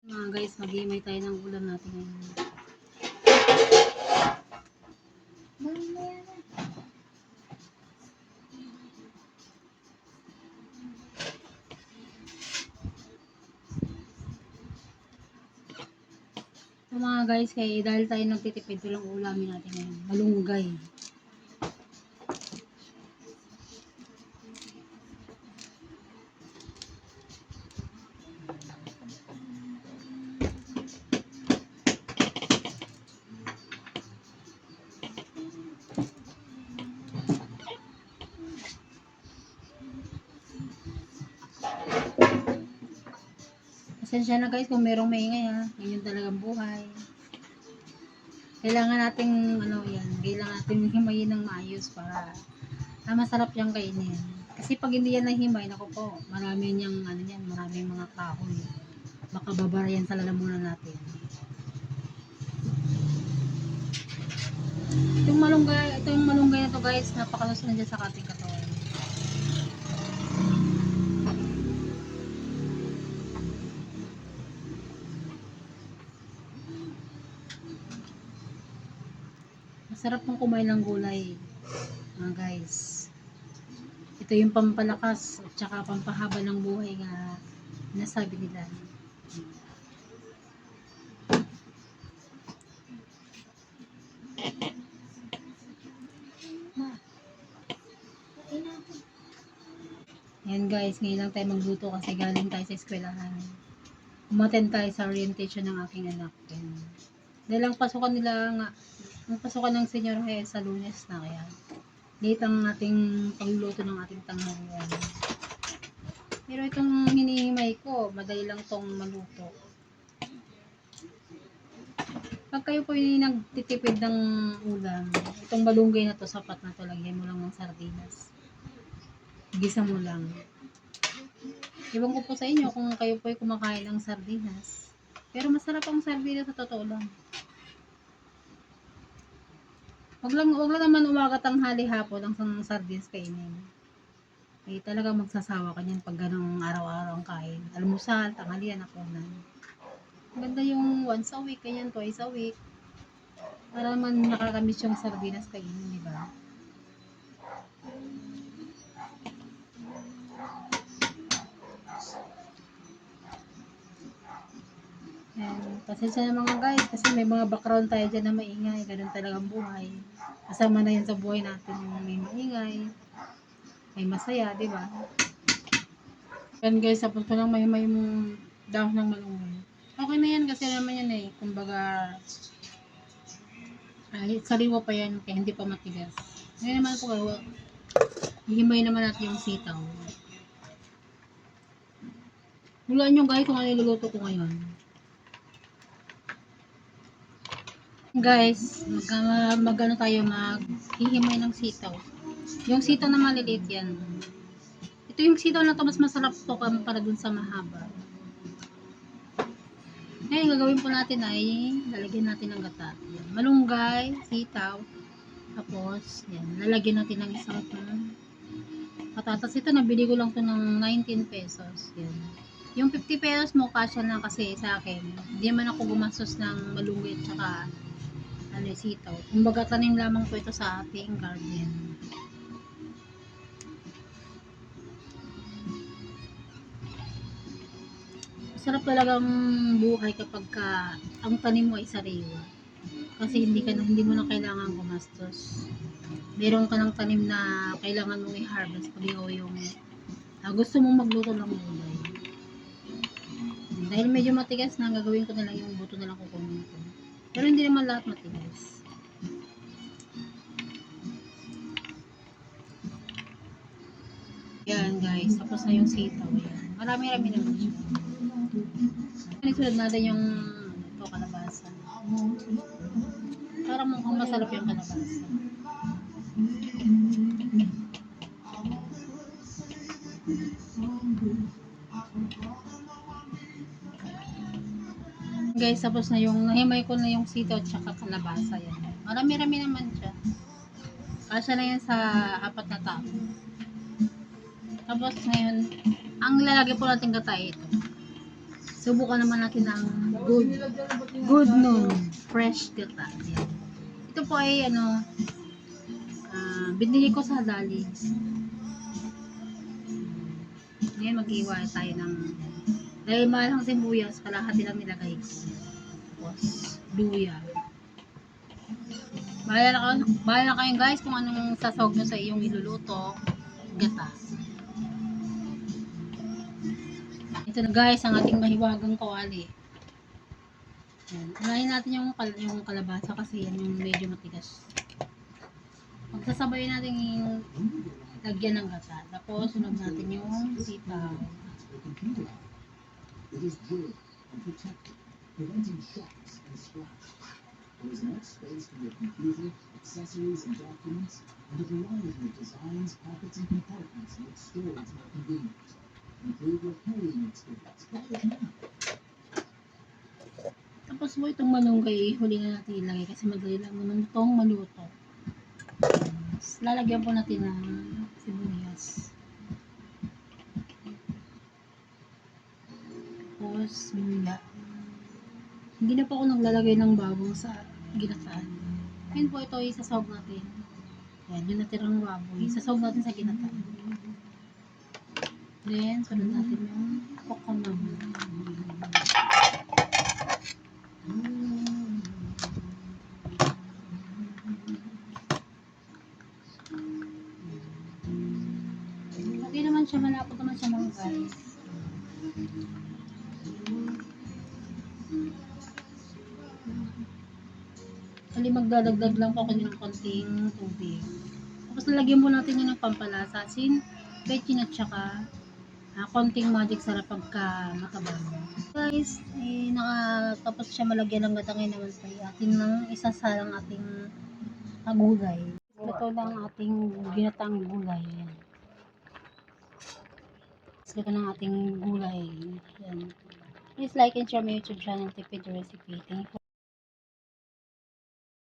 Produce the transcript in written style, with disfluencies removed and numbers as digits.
Mga guys, mag-iimay tayo ng ulam natin ngayon. So mga guys, kaya dahil tayo nagtitipid, ito lang ulamin natin ngayon. Malunggay. Pasensya na guys kung merong maingay ha. Ganyan talagang buhay. Kailangan nating kailangan nating himayin ng maayos para masarap yung kainin. Kasi pag hindi yan nahimay, naku po, marami niyang maraming mga kahoy. Baka babara yan sa lalamunan natin. Itong malunggay na to guys, napakalusog dyan sa ating katawan. Masarap pong kumain ng gulay, mga guys. Ito yung pampalakas at saka pampahaba ng buhay nga nasabi nila. Ayan guys, ngayon lang tayo magluto kasi galing tayo sa eskwelahan. Umattend tayo sa orientation ng aking anak. Dahil ang pasukan nila nga, ang pasukan ng senior high sa Lunes na, kaya late ang ating pagluluto ng ating tanghalian. Pero itong hinihimay ko, madali lang tong maluto. Pag kayo po yung nagtitipid ng ulam, itong balunggay na to, sapat na to, lagyan mo lang ng sardinas. Gisa mo lang. Iwan ko po sa inyo kung kayo po ay kumakain ng sardinas. Pero masarap ang sardinas sa totoo lang. Wag lang naman umaga, tanghali, hapon ang sardinas kainin. Eh talaga magsasawa ka niyan pag ganong araw-araw ang kain. Almusal, tanghalian, hapunan. Maganda yung once a week, ganyan, twice a week. Para naman nakakamiss yung sardinas kainin, di ba? Pasensya na mga guys, kasi may mga background tayo dyan na maingay. Ganun talagang buhay. Kasama na yan sa buhay natin yung may maingay, may masaya, di ba? Yan guys, tapos ko lang may dahon ng malunggay. Okay na yan kasi naman yan kumbaga, sariwa pa yan kaya hindi pa matigas. Ngayon naman po, hihimay naman natin yung sitaw. Hulaan nyo guys kung ano iluluto ko ngayon. Guys, maghihimay ng sitaw. Yung sitaw na maliliit yan. Ito yung sitaw na to, mas masarap to para dun sa mahaba. Ngayon, gagawin po natin ay lalagyan natin ng gata. Yan. Malunggay, sitaw. Tapos, yan, lalagyan natin ng isang patatas. Ito, nabili ko lang to ng 19 pesos. Yan. Yung 50 pesos mo, kasya na kasi sa akin. Hindi naman ako gumastos ng malunggay at saka sitaw. Kumbaga tanim lamang po ito sa ating garden. Masarap talagang buhay kapag ang tanim mo ay sariwa. Kasi hindi mo na kailangan gumastos. Meron ka ng tanim na kailangan mong i-harvest pag ikaw yung gusto mong magluto ng gulay. Dahil medyo matigas na, gagawin ko na lang yung buto na lang kukunin ko. Pero hindi naman lahat matigas. Yan guys, tapos na yung sitaw. Yan. Marami-rami naman siya. Sunod natin yung kalabasa. Parang mukhang masarap yung kalabasa. Guys, tapos na yung nahimay ko na yung sitaw at saka kalabasa yan. Marami-rami naman siya. Kasya na yan sa 4 na tao. Tapos ngayon, ang lalagay po natin gatay ito. Subukan naman natin ng good noon fresh gata. Yan. Ito po ay binili ko sa Dalis. Ngayon mag-iwa tayo ng dahil mahal ang sibuyas, kalahati lang nilagay ko. Tapos luya. Bahala na kayo guys kung anong sasawag nyo sa iyong iluluto. Gata. Ito na guys ang ating mahiwagang kawali. Yan. Unahin natin yung kalabasa kasi yan yung medyo matigas. Magsasabayin natin yung lagyan ng gata. Tapos sunod natin yung sitaw. It is durable and protected, preventing shocks and scratch. There is enough space for your computer, accessories and documents, and a variety of designs, pockets, and compartments make storage more convenient. Improve your carrying experience. Try it now. Tapos po itong malunggay, huli na natin ilagay kasi madali lang naman itong maluto. Tapos, lalagyan po natin ng sibuyas. Tapos, luya. Hindi na po ako naglalagay ng bawang sa ginataan. Ngayon po ito, isasawag natin. Yan, yung natirang baboy. Isasawag natin sa ginataan. Then, sunod natin yung kokomam. Okay naman siya, malapot naman siya mga guys. Kali magdadagdag lang po ako ng konting tubig. Tapos lalagyan po natin yun ng pampalasa, asin, bechin at saka konting magic sarap pagka matabang. Guys, nakatapos siya malagyan ng gata ngayon naman pa atin ng isasalang ating gulay. Ito lang ating ginatang gulay. Yan. Ito ng ating gulay. Yan. Please like and share my YouTube channel, Tipid Recipe. Thank you.